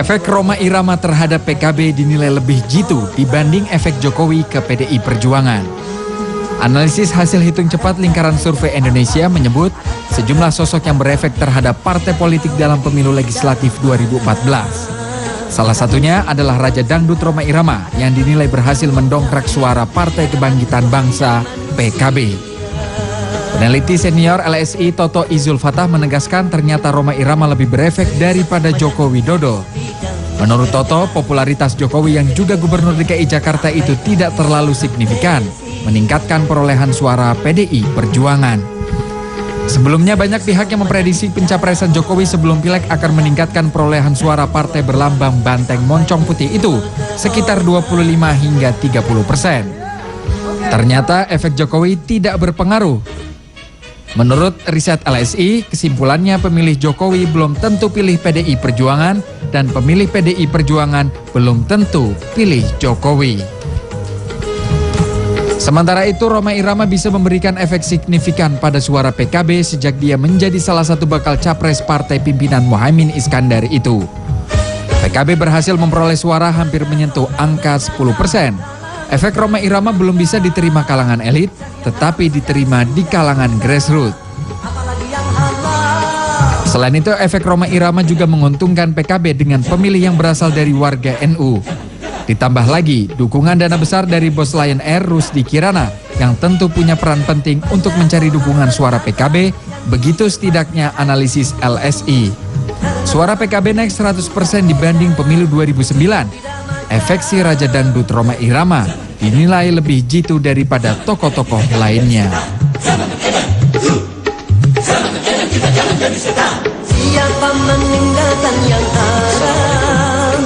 Efek Rhoma Irama terhadap PKB dinilai lebih jitu dibanding efek Jokowi ke PDI Perjuangan. Analisis hasil hitung cepat Lingkaran Survei Indonesia menyebut sejumlah sosok yang berefek terhadap partai politik dalam pemilu legislatif 2014. Salah satunya adalah Raja Dangdut Rhoma Irama yang dinilai berhasil mendongkrak suara Partai Kebangkitan Bangsa (PKB). Peneliti senior LSI Toto Izul Fatah menegaskan ternyata Rhoma Irama lebih berefek daripada Joko Widodo. Menurut Toto, popularitas Jokowi yang juga Gubernur DKI Jakarta itu tidak terlalu signifikan, meningkatkan perolehan suara PDI Perjuangan. Sebelumnya banyak pihak yang memprediksi pencapresan Jokowi sebelum Pileg akan meningkatkan perolehan suara partai berlambang banteng moncong putih itu sekitar 25 hingga 30%. Ternyata efek Jokowi tidak berpengaruh. Menurut riset LSI, kesimpulannya pemilih Jokowi belum tentu pilih PDI Perjuangan dan pemilih PDI Perjuangan belum tentu pilih Jokowi. Sementara itu, Rhoma Irama bisa memberikan efek signifikan pada suara PKB sejak dia menjadi salah satu bakal capres partai pimpinan Muhaimin Iskandar itu. PKB berhasil memperoleh suara hampir menyentuh angka 10%. Efek Rhoma Irama belum bisa diterima kalangan elit, tetapi diterima di kalangan grassroots. Selain itu, efek Rhoma Irama juga menguntungkan PKB dengan pemilih yang berasal dari warga NU. Ditambah lagi, dukungan dana besar dari bos Lion Air Rusdi Kirana yang tentu punya peran penting untuk mencari dukungan suara PKB, begitu setidaknya analisis LSI. Suara PKB naik 100% dibanding pemilu 2009. Efek si Raja Dangdut Rhoma Irama dinilai lebih jitu daripada tokoh-tokoh lainnya. Siapa meninggalkan yang haram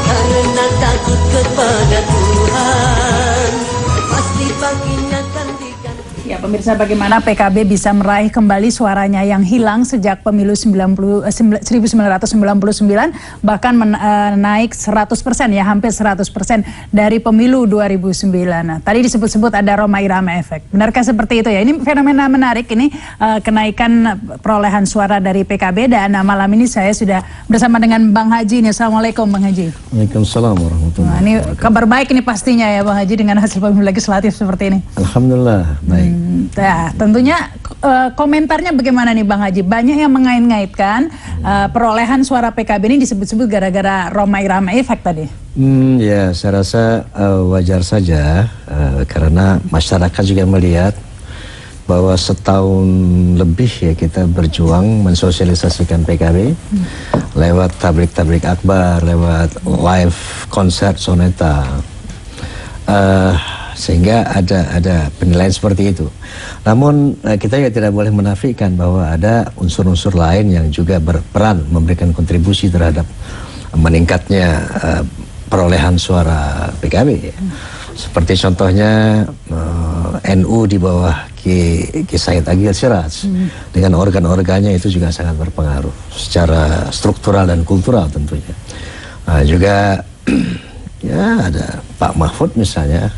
karena takut kepada Tuhan, pasti baginya akan diganti. Ya, pemirsa, bagaimana PKB bisa meraih kembali suaranya yang hilang sejak pemilu 1999, bahkan naik 100% ya, hampir 100% dari pemilu 2009. Nah, tadi disebut-sebut ada Rhoma Irama efek. Benarkah seperti itu ya? Ini fenomena menarik ini, kenaikan perolehan suara dari PKB, dan malam ini saya sudah bersama dengan Bang Haji. Assalamualaikum Bang Haji. Waalaikumsalam warahmatullahi wabarakatuh. Ini kabar baik ini pastinya ya Bang Haji dengan hasil pemilu legislatif seperti ini. Alhamdulillah baik. Ya, tentunya komentarnya bagaimana nih Bang Haji? Banyak yang mengait-ngaitkan perolehan suara PKB ini disebut-sebut gara-gara Rhoma Irama efek tadi. Ya, saya rasa wajar saja karena masyarakat juga melihat bahwa setahun lebih ya kita berjuang mensosialisasikan PKB lewat tablik-tablik akbar, lewat live konser soneta. Sehingga ada penilaian seperti itu. Namun kita juga tidak boleh menafikan bahwa ada unsur-unsur lain yang juga berperan memberikan kontribusi terhadap meningkatnya perolehan suara PKB. Seperti contohnya NU di bawah Ki Said Agil Siraj dengan organ-organnya itu juga sangat berpengaruh secara struktural dan kultural tentunya. Juga ya ada Pak Mahfud misalnya.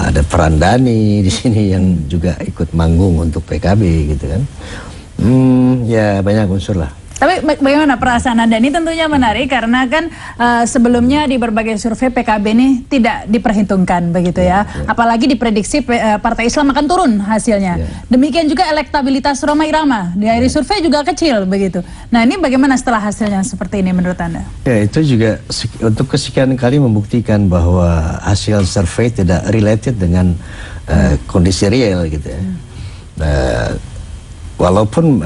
Ada peran Dhani di sini yang juga ikut manggung untuk PKB gitu kan. Ya banyak unsur lah. Tapi bagaimana perasaan Anda? Ini tentunya menarik karena kan sebelumnya di berbagai survei PKB ini tidak diperhitungkan begitu ya. Apalagi diprediksi Partai Islam akan turun hasilnya. Demikian juga elektabilitas Rhoma Irama dari survei juga kecil begitu. Nah, ini bagaimana setelah hasilnya seperti ini menurut Anda? Ya, itu juga untuk kesekian kali membuktikan bahwa hasil survei tidak related dengan kondisi real gitu ya. Walaupun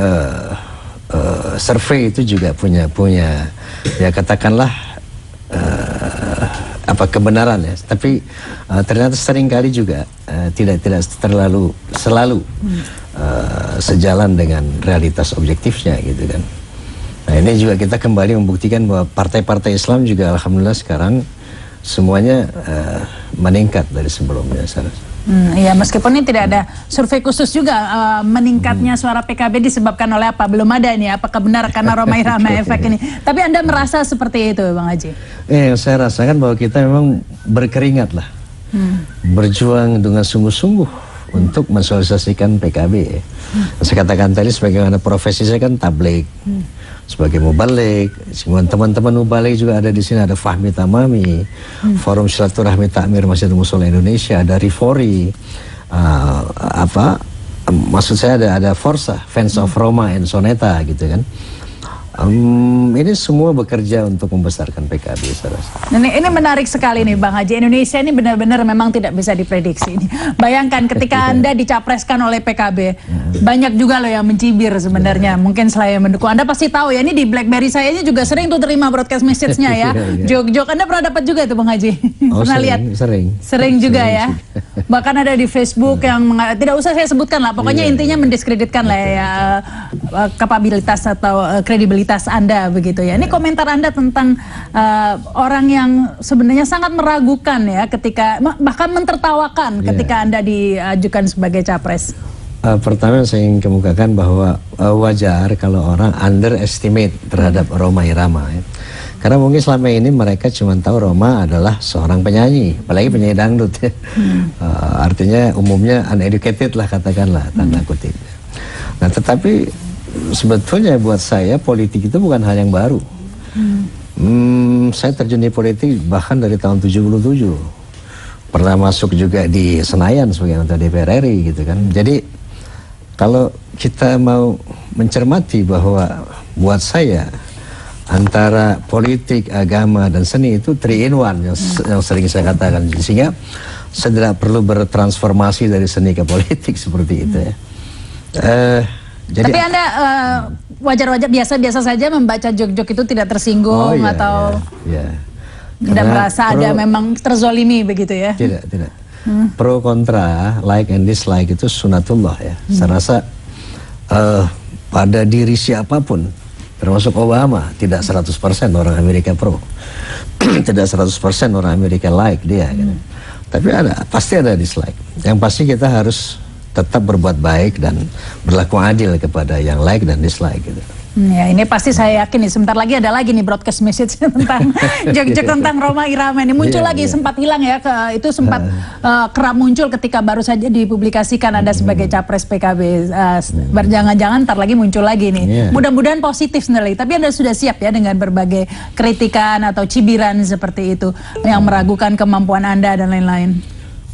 survei itu juga punya ya katakanlah kebenaran ya, tapi ternyata seringkali juga tidak selalu sejalan dengan realitas objektifnya gitu kan. Nah, ini juga kita kembali membuktikan bahwa partai-partai Islam juga alhamdulillah sekarang semuanya meningkat dari sebelumnya saya rasa. Iya, meskipun ini tidak ada survei khusus juga meningkatnya suara PKB disebabkan oleh apa, belum ada ini. Apakah benar karena Rhoma Irama efek ini? Tapi Anda merasa seperti itu, Bang Haji? Saya rasakan bahwa kita memang berkeringat lah, berjuang dengan sungguh-sungguh untuk mensosialisasikan PKB. Saya katakan tadi sebagaimana profesi saya kan tablik, sebagai mubalik. Semua teman-teman mubalik juga ada di sini, ada Fahmi Tamami, Forum Silaturahmi Takmir Masjid Mushola Indonesia, ada Rifori, maksud saya ada Forza, Fans of Roma and Soneta gitu kan. Ini semua bekerja untuk membesarkan PKB, saya rasa. Ini menarik sekali nih Bang Haji. Indonesia ini benar-benar memang tidak bisa diprediksi. Bayangkan ketika Anda dicapreskan oleh PKB, banyak juga loh yang mencibir sebenarnya. Mungkin selain mendukung, Anda pasti tahu ya, ini di BlackBerry saya ini juga sering tuh terima broadcast message-nya ya. Jok-jok, Anda pernah dapat juga itu Bang Haji? Pernah lihat? Sering juga ya. Bahkan ada di Facebook yang tidak usah saya sebutkan lah. Pokoknya intinya mendiskreditkan lah ya kapabilitas atau kredibilitas Anda begitu ya. Ini komentar Anda tentang orang yang sebenarnya sangat meragukan ya ketika bahkan mentertawakan ketika Anda diajukan sebagai capres. Pertama saya ingin kemukakan bahwa wajar kalau orang underestimate terhadap Rhoma Irama ya. Karena mungkin selama ini mereka cuma tahu Roma adalah seorang penyanyi, apalagi penyanyi dangdut ya. Artinya umumnya uneducated lah katakanlah, tanda kutip. Nah tetapi sebetulnya buat saya politik itu bukan hal yang baru. Saya terjun di politik bahkan dari tahun 77. Pernah masuk juga di Senayan sebagai anggota DPR RI gitu kan. Jadi kalau kita mau mencermati bahwa buat saya antara politik, agama, dan seni itu 3 in 1 yang sering saya katakan. Sehingga saya tidak perlu bertransformasi dari seni ke politik seperti itu ya. Jadi, tapi Anda wajar-wajar biasa-biasa saja membaca jok-jok itu tidak tersinggung atau tidak merasa ada memang terzolimi begitu ya? Tidak. Pro kontra, like and dislike itu sunatullah ya. Saya rasa pada diri siapapun, termasuk Obama, tidak 100% orang Amerika pro. Tidak 100% orang Amerika like dia gitu. Tapi pasti ada dislike. Yang pasti kita harus tetap berbuat baik dan berlaku adil kepada yang like dan dislike gitu. Ya ini pasti saya yakin nih sebentar lagi ada lagi nih broadcast message tentang jok-jok tentang Rhoma Irama ini muncul lagi sempat hilang ya itu sempat kerap muncul ketika baru saja dipublikasikan Anda sebagai capres PKB. Jangan-jangan ntar lagi muncul lagi nih. Mudah-mudahan positif sebenarnya. Tapi Anda sudah siap ya dengan berbagai kritikan atau cibiran seperti itu yang meragukan kemampuan Anda dan lain-lain.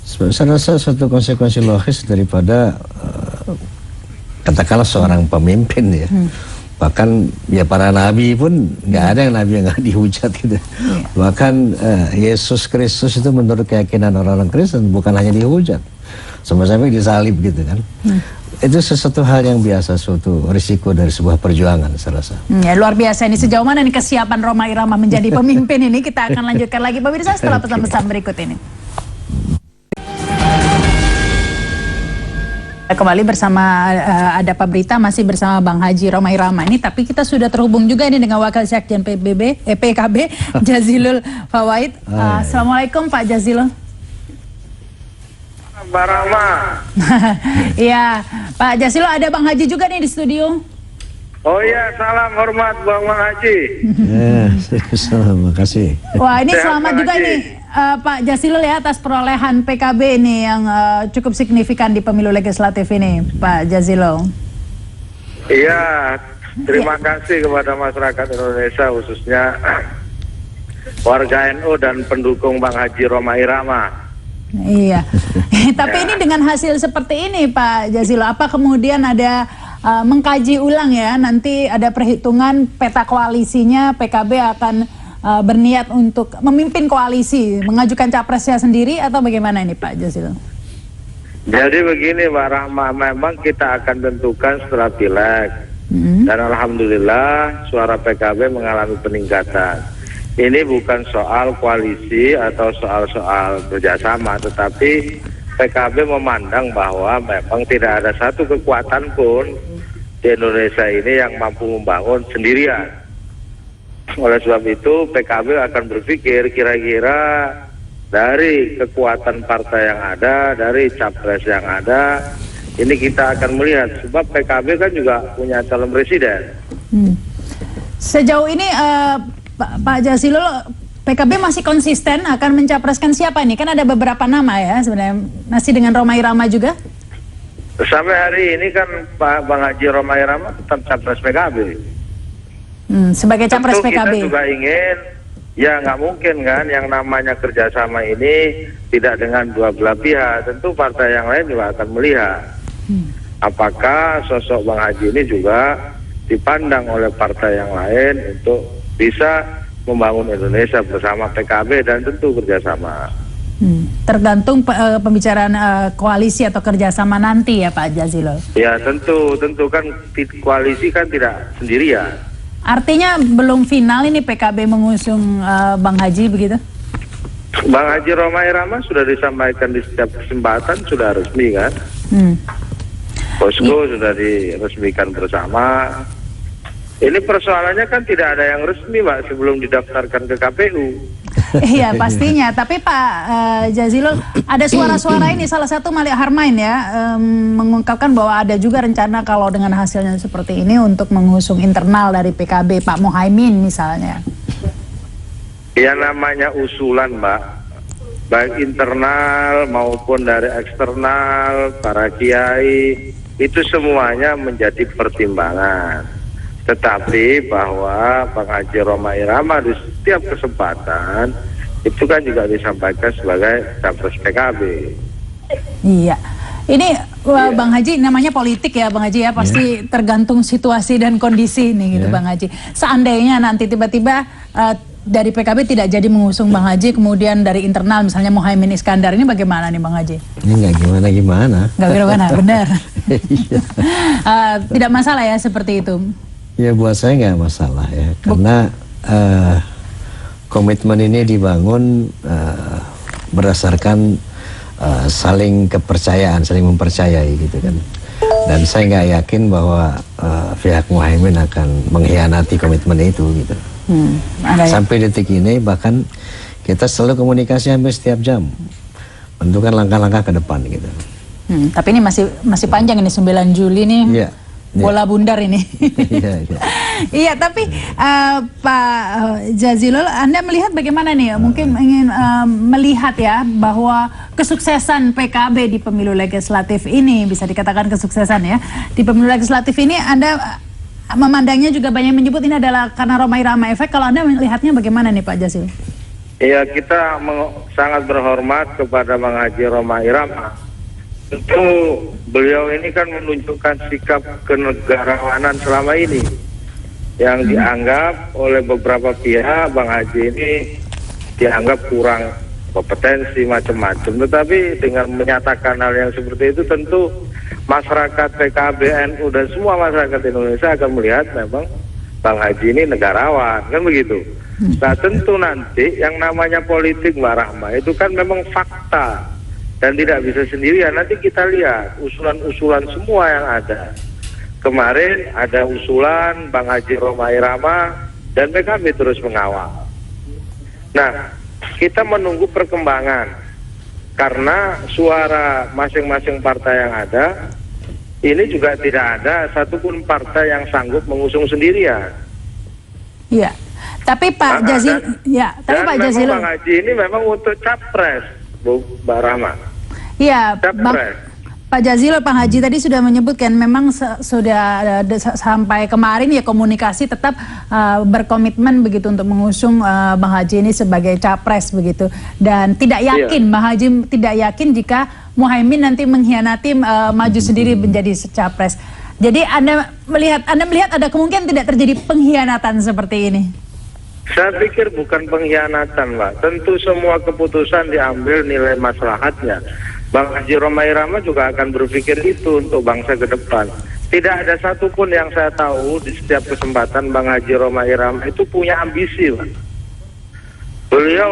Saya rasa suatu konsekuensi logis daripada katakanlah seorang pemimpin ya. Bahkan ya para nabi pun nggak ada yang nabi yang nggak dihujat gitu. Bahkan Yesus Kristus itu menurut keyakinan orang-orang Kristen bukan hanya dihujat, sampai-sampai disalib gitu kan. Itu sesuatu hal yang biasa, suatu risiko dari sebuah perjuangan saya rasa. Ya luar biasa ini sejauh mana nih kesiapan Rhoma Irama menjadi pemimpin ini kita akan lanjutkan lagi pemirsa setelah pesan-pesan berikut ini. Kembali bersama Adapa Berita masih bersama Bang Haji Rhoma Irama ini, tapi kita sudah terhubung juga ini dengan Wakil Sekjen PKB Jazilul Fawait. Assalamualaikum Pak Jazilul. Mbak Rama. Iya Pak Jazilul, ada Bang Haji juga nih di studio. Oh iya, salam hormat Bang Haji. Terima kasih. Wah ini Sehat, selamat Bang juga Haji. nih Pak Jazilul ya atas perolehan PKB ini yang cukup signifikan di pemilu legislatif ini Pak Jazilul. Iya, terima kasih kepada masyarakat Indonesia khususnya warga NU dan pendukung Bang Haji Rhoma Irama. Iya, tapi ini dengan hasil seperti ini Pak Jazilul, apa kemudian ada mengkaji ulang ya, nanti ada perhitungan peta koalisinya, PKB akan berniat untuk memimpin koalisi, mengajukan capresnya sendiri atau bagaimana ini Pak Jazilul? Jadi begini Mbak Rahma, memang kita akan tentukan setelah pileg dan alhamdulillah suara PKB mengalami peningkatan. Ini bukan soal koalisi atau soal-soal kerjasama, tetapi PKB memandang bahwa memang tidak ada satu kekuatan pun di Indonesia ini yang mampu membangun sendirian. Oleh sebab itu PKB akan berpikir kira-kira dari kekuatan partai yang ada, dari capres yang ada, ini kita akan melihat sebab PKB kan juga punya calon presiden. Sejauh ini Pak Jazilul, PKB masih konsisten akan mencapreskan siapa nih? Kan ada beberapa nama ya sebenarnya, masih dengan Rhoma Irama juga? Sampai hari ini kan Pak Bang Haji Rhoma Irama tetap capres PKB. Sebagai capres Tentu PKB. kita juga ingin, ya nggak mungkin kan yang namanya kerjasama ini tidak dengan dua belah pihak. Tentu partai yang lain juga akan melihat apakah sosok Bang Haji ini juga dipandang oleh partai yang lain untuk bisa membangun Indonesia bersama PKB dan tentu kerjasama. Tergantung pembicaraan koalisi atau kerjasama nanti ya Pak Jazilul. Ya tentu kan koalisi kan tidak sendirian. Artinya belum final ini PKB mengusung Bang Haji begitu? Bang Haji Roma Irama sudah disampaikan di setiap kesempatan, sudah resmi kan. Posko sudah diresmikan bersama. Ini persoalannya kan tidak ada yang resmi Pak sebelum didaftarkan ke KPU. Iya pastinya, tapi Pak Jazilul ada suara-suara ini, salah satu Malik Harmain ya mengungkapkan bahwa ada juga rencana kalau dengan hasilnya seperti ini untuk mengusung internal dari PKB, Pak Muhaimin misalnya. Ya namanya usulan Mbak, baik internal maupun dari eksternal, para kiai, itu semuanya menjadi pertimbangan. Tetapi bahwa Bang Haji Roma Irama di setiap kesempatan itu kan juga disampaikan sebagai capres PKB. Iya, ini Bang Haji namanya politik ya Bang Haji ya, pasti tergantung situasi dan kondisi nih gitu Bang Haji. Seandainya nanti tiba-tiba dari PKB tidak jadi mengusung Bang Haji, kemudian dari internal misalnya Muhaimin Iskandar, ini bagaimana nih Bang Haji? Ini nggak gimana-gimana. Nggak gimana, benar. Tidak masalah ya seperti itu. Ya buat saya nggak masalah ya, karena komitmen ini dibangun berdasarkan saling kepercayaan, saling mempercayai gitu kan. Dan saya nggak yakin bahwa pihak Muhaimin akan mengkhianati komitmen itu gitu. Sampai detik ini bahkan kita selalu komunikasi hampir setiap jam, menentukan langkah-langkah ke depan gitu. Tapi ini masih panjang ini 9 Juli nih. Iya. Bola bundar ini. Iya, tapi Pak Jazilul, Anda melihat bagaimana nih? Mungkin ingin melihat ya bahwa kesuksesan PKB di pemilu legislatif ini, bisa dikatakan kesuksesan ya, di pemilu legislatif ini Anda memandangnya juga banyak menyebut ini adalah karena Roma Irama efek. Kalau Anda melihatnya bagaimana nih Pak Jazilul? Ya kita sangat berhormat kepada Bang Haji Roma Irama. Tentu beliau ini kan menunjukkan sikap kenegarawanan selama ini yang dianggap oleh beberapa pihak Bang Haji ini dianggap kurang kompetensi macam-macam. Tetapi dengan menyatakan hal yang seperti itu tentu masyarakat PKB, NU dan semua masyarakat Indonesia akan melihat memang Bang Haji ini negarawan, kan begitu. Nah tentu nanti yang namanya politik Mbak Rahma itu kan memang fakta dan tidak bisa sendirian. Nanti kita lihat usulan-usulan semua yang ada. Kemarin ada usulan Bang Haji Roma Irama dan PKB terus mengawal. Nah, kita menunggu perkembangan karena suara masing-masing partai yang ada ini juga tidak ada satupun partai yang sanggup mengusung sendirian. Iya, tapi Pak Jazilul, ya, tapi Pak Jazilul, Bang Haji ini memang untuk capres, Bu Mbak Rahma. Iya, Pak Jazilul, Pak Haji tadi sudah menyebutkan memang sudah sampai kemarin ya komunikasi tetap berkomitmen begitu untuk mengusung Bang Haji ini sebagai capres begitu, dan tidak yakin Bang Haji tidak yakin jika Muhaimin nanti mengkhianati maju sendiri menjadi capres. Jadi Anda melihat ada kemungkinan tidak terjadi pengkhianatan seperti ini? Saya pikir bukan pengkhianatan, Mbak. Tentu semua keputusan diambil nilai maslahatnya. Bang Haji Roma Irama juga akan berpikir itu untuk bangsa ke depan. Tidak ada satupun yang saya tahu di setiap kesempatan Bang Haji Roma Irama itu punya ambisi, Pak. Beliau,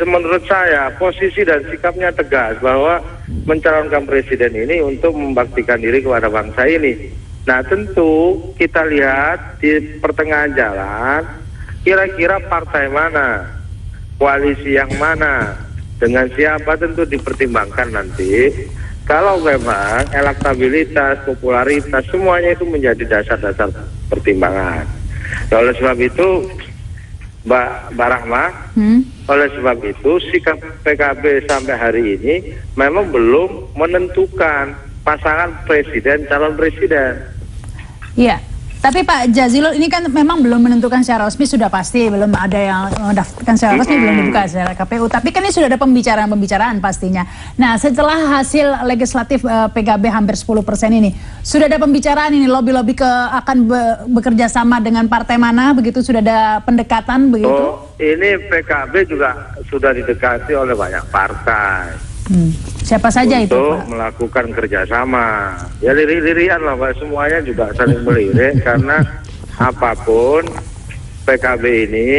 menurut saya, posisi dan sikapnya tegas bahwa mencalonkan presiden ini untuk membaktikan diri kepada bangsa ini. Nah tentu kita lihat di pertengahan jalan, kira-kira partai mana, koalisi yang mana, dengan siapa tentu dipertimbangkan nanti. Kalau memang elektabilitas, popularitas, semuanya itu menjadi dasar-dasar pertimbangan. Oleh sebab itu, Mbak Rahma, oleh sebab itu sikap PKB sampai hari ini memang belum menentukan pasangan presiden, calon presiden. Iya. Tapi Pak Jazilul ini kan memang belum menentukan secara resmi, sudah pasti belum ada yang mendaftarkan secara resmi, belum dibuka secara KPU. Tapi kan ini sudah ada pembicaraan pastinya. Nah, setelah hasil legislatif PKB hampir 10% ini, sudah ada pembicaraan ini lobby-lobby akan bekerja sama dengan partai mana begitu, sudah ada pendekatan begitu? Oh, ini PKB juga sudah didekati oleh banyak partai. Siapa saja itu, untuk Pak? melakukan kerjasama. Ya lirik-lirian lah Pak, semuanya juga saling melirik karena apapun PKB ini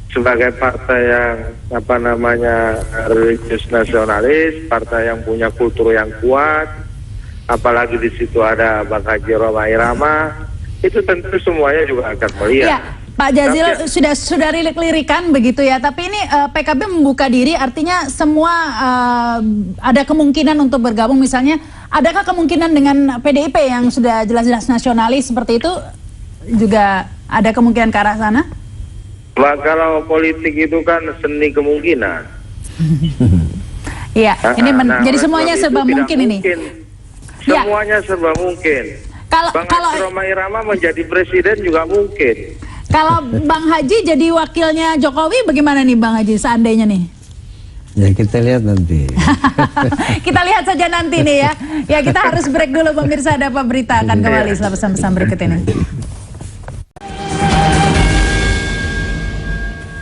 sebagai partai yang religius nasionalis, partai yang punya kultur yang kuat, apalagi di situ ada Bang Haji Roma Irama, itu tentu semuanya juga akan melihat. Ya. Pak Jazilul sudah lirik-lirikan begitu ya, tapi ini PKB membuka diri, artinya semua ada kemungkinan untuk bergabung, misalnya adakah kemungkinan dengan PDIP yang sudah jelas-jelas nasionalis seperti itu, juga ada kemungkinan ke arah sana? Bah, kalau politik itu kan seni kemungkinan. Iya, ini jadi semuanya serba mungkin ini. Semuanya serba mungkin. Bang Haji Roma Irama menjadi presiden juga mungkin. Kalau Bang Haji jadi wakilnya Jokowi, bagaimana nih Bang Haji seandainya nih? Ya kita lihat nanti. Kita lihat saja nanti nih ya. Ya kita harus break dulu pemirsa, ada apa berita akan kembali setelah pesan-pesan berikut ini.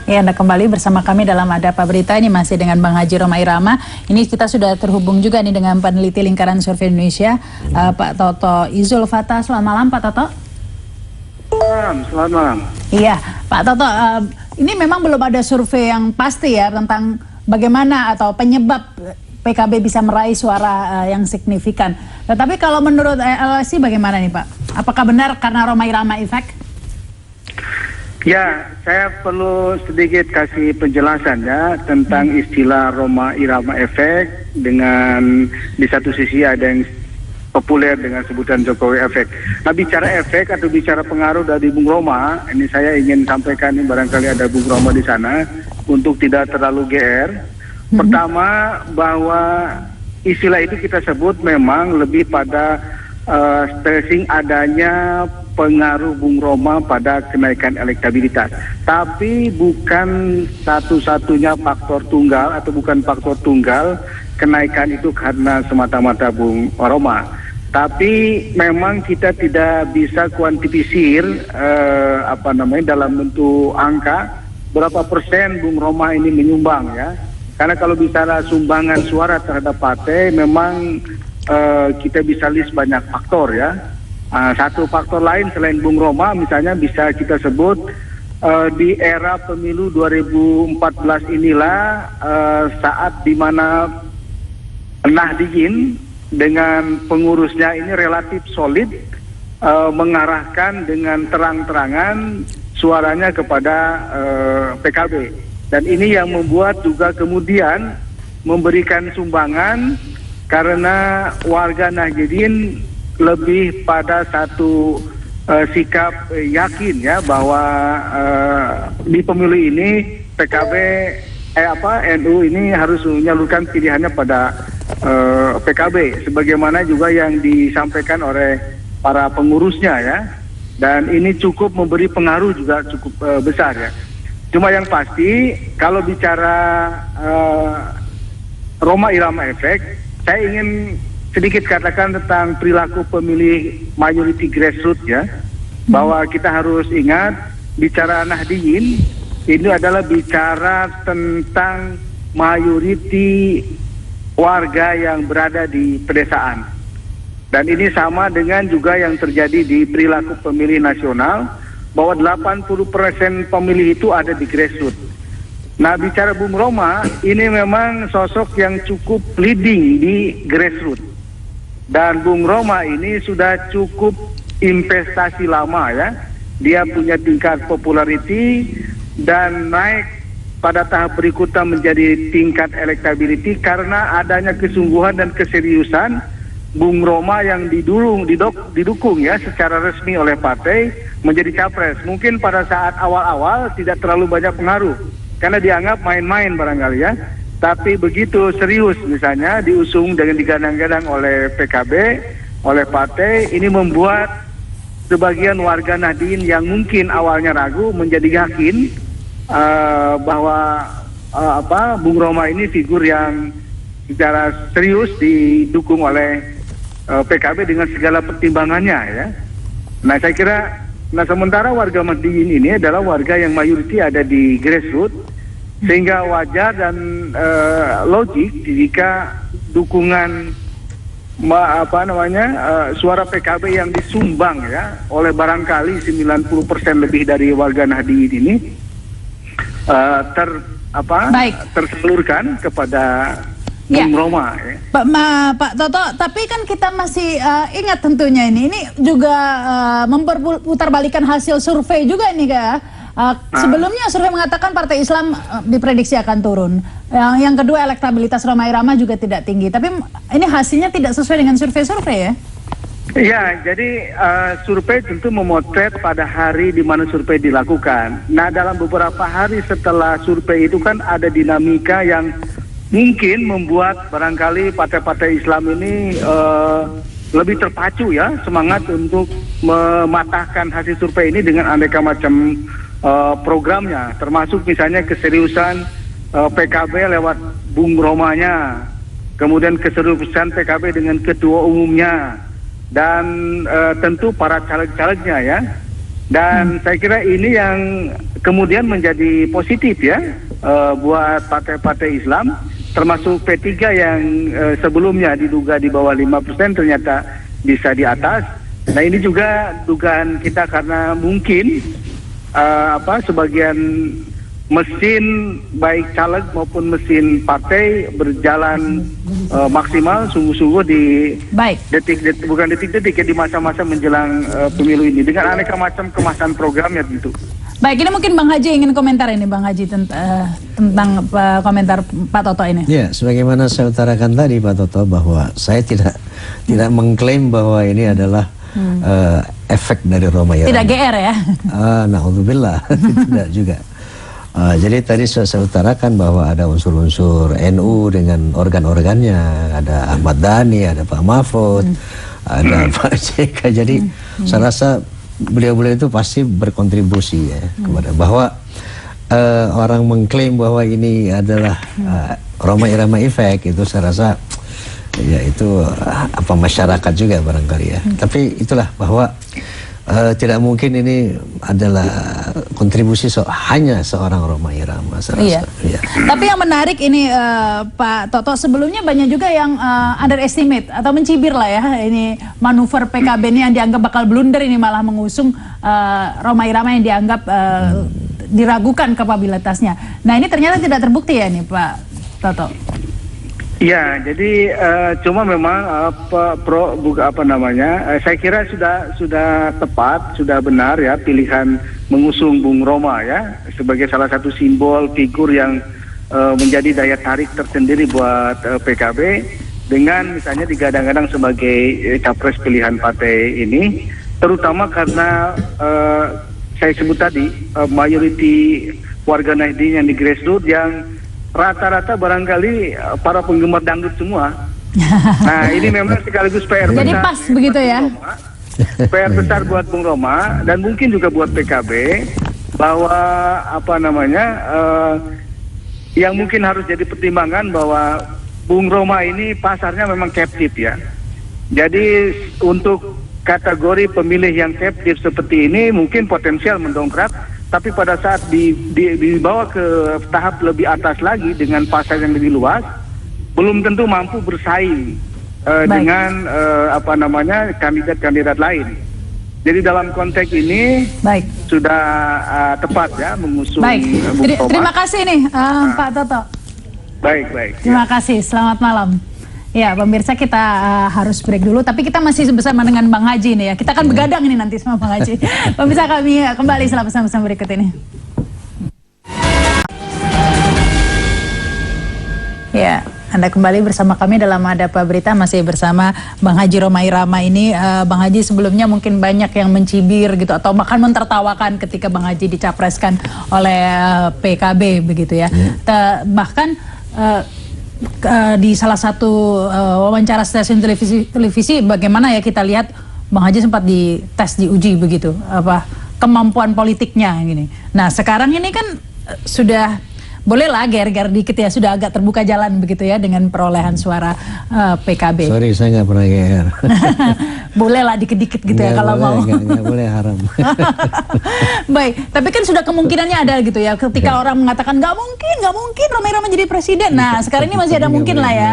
Ya, Anda kembali bersama kami dalam Ada Apa Berita, ini masih dengan Bang Haji Roma Irama. Ini kita sudah terhubung juga nih dengan peneliti Lingkaran Survei Indonesia, Pak Toto Izul Fatah. Selamat malam Pak Toto. Selamat malam. Iya, Pak Toto, ini memang belum ada survei yang pasti ya tentang bagaimana atau penyebab PKB bisa meraih suara yang signifikan. Tetapi kalau menurut LSI bagaimana nih Pak? Apakah benar karena Roma Irama effect? Ya, saya perlu sedikit kasih penjelasan ya tentang istilah Roma Irama efek, dengan di satu sisi ada yang populer dengan sebutan Jokowi efek. Nah, bicara efek atau bicara pengaruh dari Bung Roma, ini saya ingin sampaikan, ini barangkali ada Bung Roma di sana, untuk tidak terlalu GR. Pertama, bahwa istilah itu kita sebut memang lebih pada stressing adanya pengaruh Bung Roma pada kenaikan elektabilitas. Tapi bukan satu-satunya faktor tunggal atau bukan faktor tunggal kenaikan itu karena semata-mata Bung Roma. Tapi memang kita tidak bisa kuantifikasir dalam bentuk angka berapa persen Bung Roma ini menyumbang ya. Karena kalau bicara sumbangan suara terhadap partai memang kita bisa list banyak faktor ya. Satu faktor lain selain Bung Roma misalnya bisa kita sebut di era pemilu 2014 inilah saat dimana Nahdliyin dengan pengurusnya ini relatif solid mengarahkan dengan terang-terangan suaranya kepada PKB, dan ini yang membuat juga kemudian memberikan sumbangan karena warga Nahdliyin lebih pada satu sikap yakin ya bahwa di pemilu ini PKB NU ini harus menyalurkan pilihannya pada PKB, sebagaimana juga yang disampaikan oleh para pengurusnya ya, dan ini cukup memberi pengaruh juga cukup besar ya. Cuma yang pasti kalau bicara Roma Irama efek, saya ingin sedikit katakan tentang perilaku pemilih majority grassroots ya, bahwa kita harus ingat bicara Nahdliyin ini adalah bicara tentang mayoriti warga yang berada di pedesaan. Dan ini sama dengan juga yang terjadi di perilaku pemilih nasional, bahwa 80% pemilih itu ada di grassroots. Nah, bicara Bung Roma, ini memang sosok yang cukup leading di grassroots. Dan Bung Roma ini sudah cukup investasi lama ya. Dia punya tingkat popularity dan naik pada tahap berikutnya menjadi tingkat elektability karena adanya kesungguhan dan keseriusan Bung Roma yang didukung ya secara resmi oleh partai menjadi capres. Mungkin pada saat awal-awal tidak terlalu banyak pengaruh karena dianggap main-main barangkali ya. Tapi begitu serius misalnya diusung dengan digadang-gadang oleh PKB, oleh partai, ini membuat sebagian warga Nahdien yang mungkin awalnya ragu menjadi yakin bahwa Bung Roma ini figur yang secara serius didukung oleh PKB dengan segala pertimbangannya ya. Nah saya kira, sementara warga Nahdien ini adalah warga yang mayoriti ada di grassroots, sehingga wajar dan logik jika dukungan suara PKB yang disumbang ya oleh barangkali 90% lebih dari warga Nahdien ini tersalurkan kepada Bung Roma ya. Pak Toto, tapi kan kita masih ingat tentunya ini juga memperputarbalikan hasil survei juga ini sebelumnya survei mengatakan Partai Islam diprediksi akan turun. Yang kedua, elektabilitas Rhoma Irama juga tidak tinggi. Tapi ini hasilnya tidak sesuai dengan survei-survei ya? Ya, jadi survei tentu memotret pada hari di mana survei dilakukan. Nah, dalam beberapa hari setelah survei itu kan ada dinamika yang mungkin membuat barangkali partai-partai Islam ini lebih terpacu ya, semangat untuk mematahkan hasil survei ini dengan aneka macam programnya, termasuk misalnya keseriusan PKB lewat Bung Romanya, kemudian keseriusan PKB dengan ketua umumnya, dan tentu para caleg-calegnya ya. Dan saya kira ini yang kemudian menjadi positif ya buat partai-partai Islam, termasuk P3 yang sebelumnya diduga di bawah 5% ternyata bisa di atas. Nah ini juga dugaan kita karena mungkin sebagian mesin baik caleg maupun mesin partai berjalan maksimal sungguh-sungguh di detik-detik, bukan detik-detik ya, di masa-masa menjelang pemilu ini dengan aneka macam kemasan programnya tentu. Baik, ini mungkin Bang Haji ingin komentar ini Bang Haji tentang komentar Pak Toto ini. Ya, sebagaimana saya utarakan tadi Pak Toto, bahwa saya tidak mengklaim bahwa ini adalah efek dari Rhoma Irama. Tidak GR ya? Na'udzubillah, tidak juga. Jadi tadi saya utarakan bahwa ada unsur-unsur NU dengan organ-organnya, ada Ahmad Dhani, ada Pak Mahfud, ada Pak JK. Jadi saya rasa beliau-beliau itu pasti berkontribusi ya kepada bahwa orang mengklaim bahwa ini adalah Rhoma Irama efek, itu saya rasa ya itu masyarakat juga barangkali ya. Tapi itulah bahwa tidak mungkin ini adalah kontribusi hanya seorang Rhoma Irama. Iya. Ya. Tapi yang menarik ini Pak Toto, sebelumnya banyak juga yang underestimate atau mencibir lah ya ini manuver PKB ini yang dianggap bakal blunder, ini malah mengusung Rhoma Irama yang dianggap diragukan kapabilitasnya. Nah ini ternyata tidak terbukti ya nih Pak Toto. Ya, jadi cuma memang saya kira sudah tepat, sudah benar ya pilihan mengusung Bung Roma ya sebagai salah satu simbol figur yang menjadi daya tarik tersendiri buat PKB, dengan misalnya digadang-gadang sebagai capres pilihan partai ini, terutama karena saya sebut tadi mayoriti warga Nahdien yang di grassroots yang rata-rata barangkali para penggemar dangdut semua. Nah ini memang sekaligus PR besar. Jadi pas begitu ya. PR besar buat Bung Roma dan mungkin juga buat PKB, bahwa yang mungkin harus jadi pertimbangan bahwa Bung Roma ini pasarnya memang captive ya. Jadi untuk kategori pemilih yang captive seperti ini mungkin potensial mendongkrak. Tapi pada saat dibawa ke tahap lebih atas lagi dengan pasar yang lebih luas, belum tentu mampu bersaing dengan kandidat-kandidat lain. Jadi dalam konteks ini sudah tepat ya mengusung. Baik, terima kasih nih Pak Toto. Baik. Terima kasih, selamat malam. Ya, pemirsa, kita harus break dulu, tapi kita masih bersama dengan Bang Haji nih ya. Kita akan begadang ini nanti sama Bang Haji. Pemirsa, kami kembali setelah pesan-pesan berikut ini. Ya, Anda kembali bersama kami dalam Hadap Berita, masih bersama Bang Haji Rhoma Irama ini. Bang Haji, sebelumnya mungkin banyak yang mencibir gitu atau bahkan mentertawakan ketika Bang Haji dicapreskan oleh PKB begitu ya. Bahkan di salah satu wawancara stasiun televisi bagaimana ya kita lihat Bang Haji sempat diuji begitu, apa kemampuan politiknya gini. Nah sekarang ini kan sudah bolehlah ger-ger dikit ya, sudah agak terbuka jalan begitu ya dengan perolehan suara PKB. Sorry, saya nggak pernah GR. Bolehlah dikit-dikit gitu ya kalau mau. Nggak boleh, haram. Baik, tapi kan sudah kemungkinannya ada gitu ya. Ketika orang mengatakan nggak mungkin Romai Rama jadi presiden. Nah sekarang ini masih ada mungkin lah ya.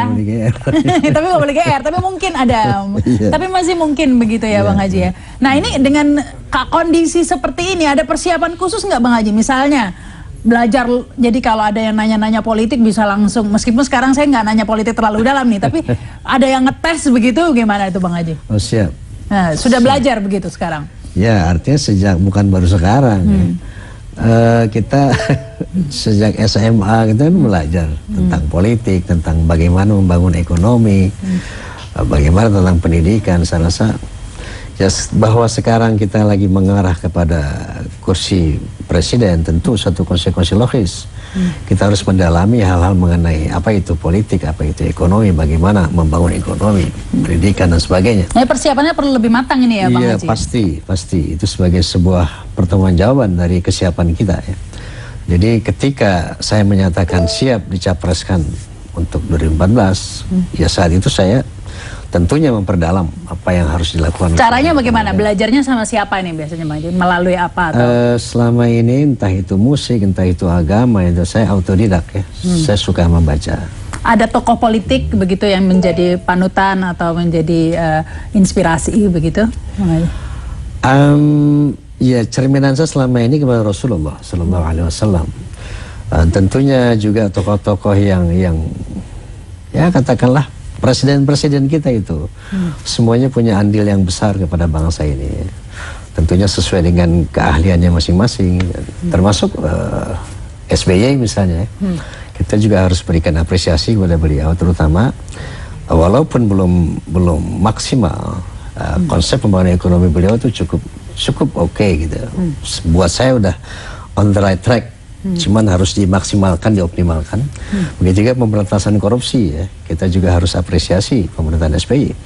Tapi nggak boleh GR, tapi mungkin ada. Tapi masih mungkin begitu ya Bang Haji ya. Nah ini dengan kondisi seperti ini ada persiapan khusus nggak Bang Haji? Misalnya belajar, jadi kalau ada yang nanya-nanya politik bisa langsung, meskipun sekarang saya nggak nanya politik terlalu dalam nih, tapi ada yang ngetes begitu, gimana itu Bang Haji? Oh siap. Nah, sudah belajar begitu sekarang? Ya, artinya sejak, bukan baru sekarang. Kita sejak SMA kita kan belajar tentang politik, tentang bagaimana membangun ekonomi, bagaimana tentang pendidikan. Saya rasa ya, bahwa sekarang kita lagi mengarah kepada kursi presiden, tentu satu konsekuensi logis. Kita harus mendalami hal-hal mengenai apa itu politik, apa itu ekonomi, bagaimana membangun ekonomi, pendidikan dan sebagainya. Nah, persiapannya perlu lebih matang ini ya Bang Haji? Iya, pasti. Itu sebagai sebuah pertanggungjawaban dari kesiapan kita ya. Jadi ketika saya menyatakan siap dicapreskan untuk 2014, ya saat itu saya tentunya memperdalam apa yang harus dilakukan. Caranya bagaimana? Belajarnya sama siapa ini biasanya Bang Haji? Melalui apa? Atau? Selama ini entah itu musik, entah itu agama, itu saya autodidak ya. Saya suka membaca. Ada tokoh politik begitu yang menjadi panutan atau menjadi inspirasi begitu Bang Haji? Ya, cerminan saya selama ini kepada Rasulullah Sallallahu Alaihi Wasallam. Tentunya juga tokoh-tokoh yang ya katakanlah presiden-presiden kita itu semuanya punya andil yang besar kepada bangsa ini. Tentunya sesuai dengan keahliannya masing-masing, termasuk SBY misalnya. Kita juga harus berikan apresiasi kepada beliau, terutama walaupun belum maksimal, konsep pembangunan ekonomi beliau itu cukup oke gitu. Buat saya udah on the right track. Cuman harus dimaksimalkan, dioptimalkan. Begitu juga pemberantasan korupsi ya. Kita juga harus apresiasi pemerintahan SBY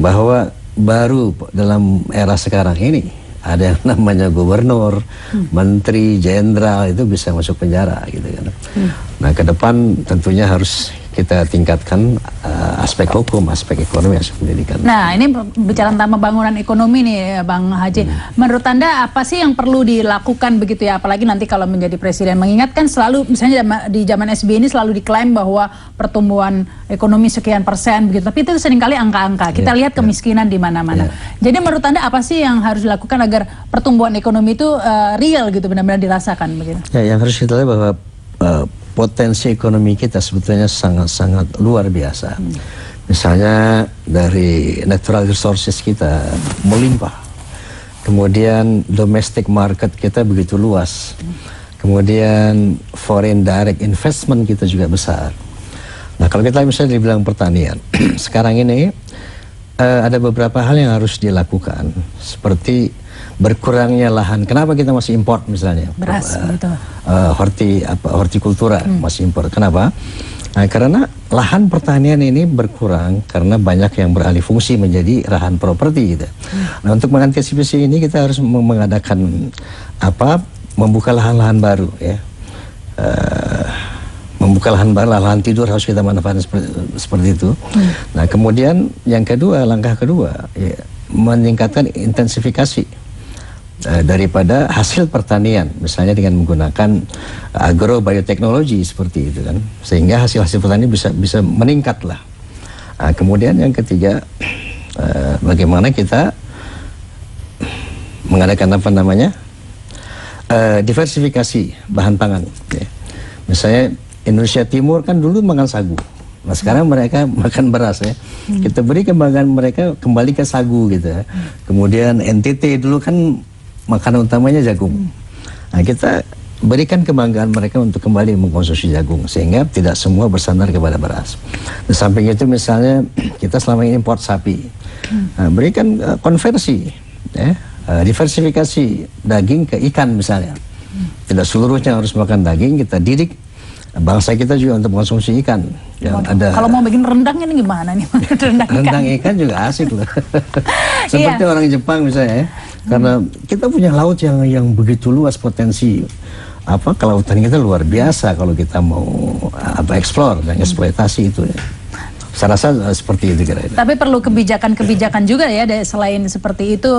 bahwa baru dalam era sekarang ini ada yang namanya gubernur, menteri, jenderal itu bisa masuk penjara gitu kan. Nah, ke depan tentunya harus kita tingkatkan aspek hukum, aspek ekonomi, aspek pendidikan. Nah, ini bicara tentang pembangunan ekonomi nih Bang Haji. Menurut Anda apa sih yang perlu dilakukan begitu ya? Apalagi nanti kalau menjadi presiden, mengingatkan selalu misalnya di zaman SBY ini selalu diklaim bahwa pertumbuhan ekonomi sekian persen begitu. Tapi itu seringkali angka-angka. Kita lihat kemiskinan di mana-mana. Jadi menurut Anda apa sih yang harus dilakukan agar pertumbuhan ekonomi itu real gitu, benar-benar dirasakan begitu? Ya, yang harus kita lihat bahwa potensi ekonomi kita sebetulnya sangat-sangat luar biasa. Misalnya dari natural resources kita melimpah. Kemudian domestic market kita begitu luas. Kemudian foreign direct investment kita juga besar. Nah, kalau kita misalnya dibilang pertanian, sekarang ini ada beberapa hal yang harus dilakukan, seperti berkurangnya lahan. Kenapa kita masih import misalnya? Beras gitu. Hortikultura masih import. Kenapa? Nah, karena lahan pertanian ini berkurang karena banyak yang beralih fungsi menjadi lahan properti gitu. Nah, untuk mengantisipasi ini kita harus mengadakan membuka lahan-lahan baru ya. Membuka lahan baru, lahan tidur harus kita manfaatkan seperti itu. Nah, kemudian yang kedua, langkah kedua ya, meningkatkan intensifikasi daripada hasil pertanian, misalnya dengan menggunakan agrobioteknologi seperti itu kan, sehingga hasil-hasil pertanian bisa meningkat lah. Kemudian yang ketiga, bagaimana kita mengadakan diversifikasi bahan pangan ya. Misalnya Indonesia Timur kan dulu makan sagu. Nah, sekarang mereka makan beras ya. Kita beri kebanggaan mereka kembali ke sagu gitu ya. Kemudian NTT dulu kan makanan utamanya jagung. Nah, kita berikan kebanggaan mereka untuk kembali mengkonsumsi jagung, sehingga tidak semua bersandar kepada beras. Di samping itu misalnya kita selama ini import sapi. Nah, berikan konversi ya, diversifikasi daging ke ikan misalnya. Tidak seluruhnya harus makan daging, kita didik bangsa kita juga untuk mengkonsumsi ikan. Yang ada Kalau mau bikin rendang ini gimana nih? Rendang ikan. rendang ikan juga asik loh. Seperti orang Jepang misalnya ya. Karena kita punya laut yang begitu luas potensi. Kelautan kita luar biasa kalau kita mau eksplor dan eksploitasi itu ya. Saya rasa seperti itu kira-kira. Tapi perlu kebijakan-kebijakan juga ya, selain seperti itu,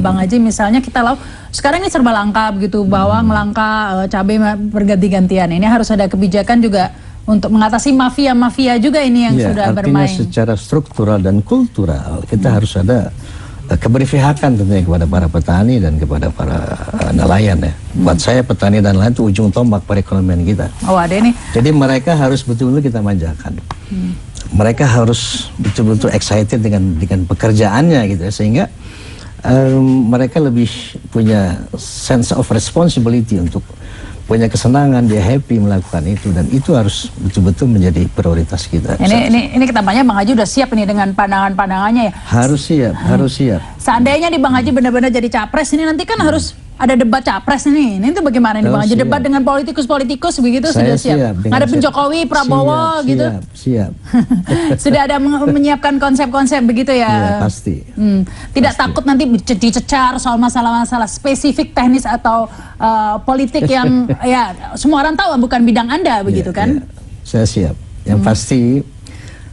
Bang Haji, misalnya kita tahu sekarang ini serba langka begitu, bawang langka, cabai berganti-gantian. Ini harus ada kebijakan juga untuk mengatasi mafia-mafia juga ini yang sudah artinya bermain. Secara struktural dan kultural kita harus ada keberpihakan tentunya kepada para petani dan kepada para nelayan ya. Buat saya petani dan nelayan itu ujung tombak perekonomian kita. Oh, ada ini. Jadi mereka harus betul-betul kita manjakan. Mereka harus betul-betul excited dengan pekerjaannya gitu ya, sehingga mereka lebih punya sense of responsibility untuk punya kesenangan, dia happy melakukan itu, dan itu harus betul-betul menjadi prioritas kita. Ini tampaknya Bang Haji udah siap ini dengan pandangan-pandangannya ya. Harus siap. Seandainya di Bang Haji benar-benar jadi capres ini, nanti kan harus ada debat capres ini. Ini tuh bagaimana nih Bang Haji? Debat dengan politikus-politikus begitu sudah siap. Ngadepin Jokowi, Prabowo gitu. Siap. Sudah ada menyiapkan konsep-konsep begitu ya. Iya, pasti. Tidak takut nanti dicecar soal masalah-masalah spesifik teknis atau politik yang ya semua orang tahu bukan bidang Anda begitu kan? Iya. Saya siap. Yang pasti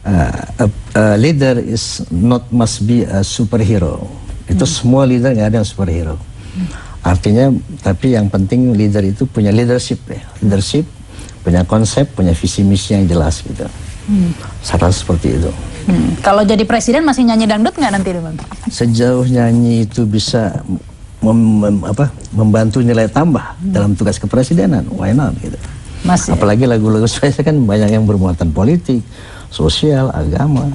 a leader is not must be a superhero. Itu semua leader nggak ada yang superhero. Artinya, tapi yang penting leader itu punya leadership ya. Leadership, punya konsep, punya visi misi yang jelas gitu. Saya rasa seperti itu. Kalau jadi presiden masih nyanyi dangdut nggak nanti Bang? Sejauh nyanyi itu bisa membantu nilai tambah dalam tugas kepresidenan, why not gitu. Masih. Apalagi lagu-lagu saya kan banyak yang bermuatan politik, sosial, agama.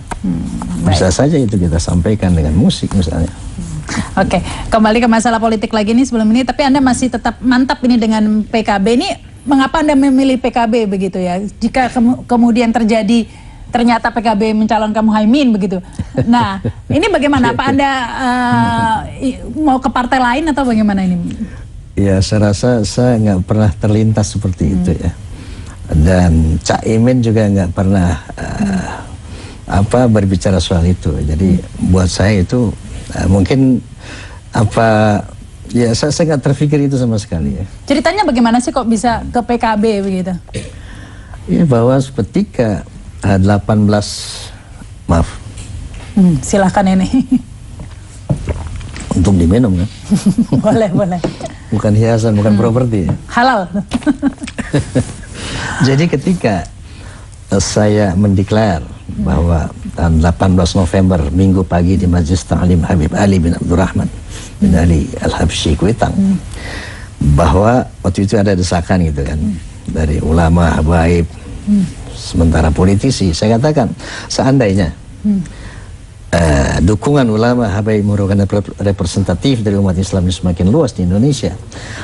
Bisa saja itu kita sampaikan dengan musik misalnya. Oke, kembali ke masalah politik lagi nih sebelum ini, tapi Anda masih tetap mantap ini dengan PKB. Ini mengapa Anda memilih PKB begitu ya? Jika kemudian ternyata PKB mencalonkan Muhaimin begitu. Nah, ini bagaimana? Apa Anda mau ke partai lain atau bagaimana ini? Ya, saya rasa saya nggak pernah terlintas seperti itu ya. Dan Cak Imin juga nggak pernah berbicara soal itu. Jadi buat saya itu mungkin saya nggak terpikir itu sama sekali ya. Ceritanya bagaimana sih kok bisa ke PKB begitu? Ya, bahwa ketika 18 maaf. Silahkan ini. Untuk diminum kan? Boleh. Bukan hiasan, bukan properti. Halal. Jadi ketika saya mendeklar bahwa tanggal 18 November minggu pagi di Majlis Ta'lim Habib Ali bin Abdurrahman bin Ali Al-Habsyi Kuitang, bahwa waktu itu ada desakan gitu kan dari ulama, habaib, sementara politisi. Saya katakan seandainya dukungan ulama habaib merupakan representatif dari umat Islam yang semakin luas di Indonesia,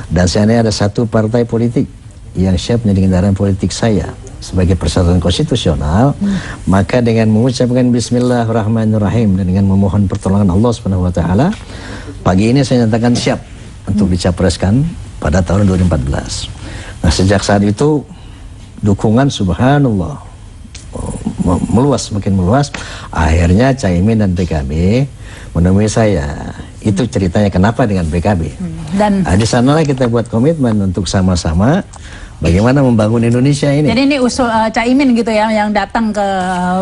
dan seandainya ada satu partai politik yang siap menjadi kendaraan politik saya sebagai persatuan konstitusional, maka dengan mengucapkan Bismillahirrahmanirrahim dan dengan memohon pertolongan Allah Subhanahu wa taala, pagi ini saya nyatakan siap untuk dicapreskan pada tahun 2014. Nah, sejak saat itu dukungan subhanallah meluas, semakin meluas. Akhirnya Caimin dan PKB menemui saya. Itu ceritanya kenapa dengan PKB. Dan di sanalah kita buat komitmen untuk sama-sama bagaimana membangun Indonesia ini. Jadi ini usul Caimin gitu ya yang datang ke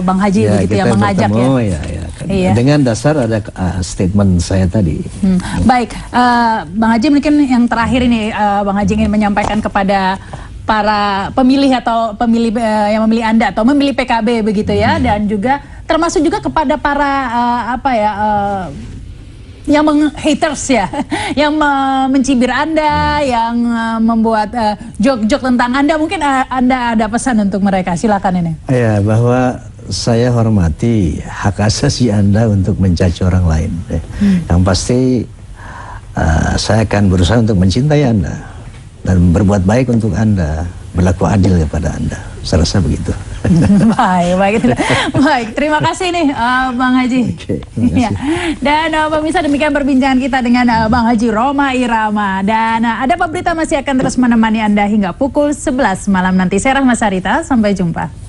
Bang Haji ya, begitu, yang mengajak bertemu, ya. Iya. Dengan dasar ada statement saya tadi. Baik, Bang Haji, mungkin yang terakhir ini Bang Haji ingin menyampaikan kepada para pemilih atau pemilih yang memilih Anda atau memilih PKB begitu ya, dan juga termasuk juga kepada para yang haters ya, yang mencibir Anda, yang membuat joke-joke tentang Anda. Mungkin Anda ada pesan untuk mereka, silakan ini. Ya, bahwa saya hormati hak asasi Anda untuk mencaci orang lain. Yang pasti saya akan berusaha untuk mencintai Anda dan berbuat baik untuk Anda, berlaku adil kepada Anda. Saya rasa begitu. Baik. Terima kasih nih Bang Haji. Oke, terima kasih. Ya. Dan pemirsa, demikian perbincangan kita dengan Bang Haji Rhoma Irama. Dan ada apa berita masih akan terus menemani Anda hingga pukul 11 malam nanti. Saya Rahma Sarita, sampai jumpa.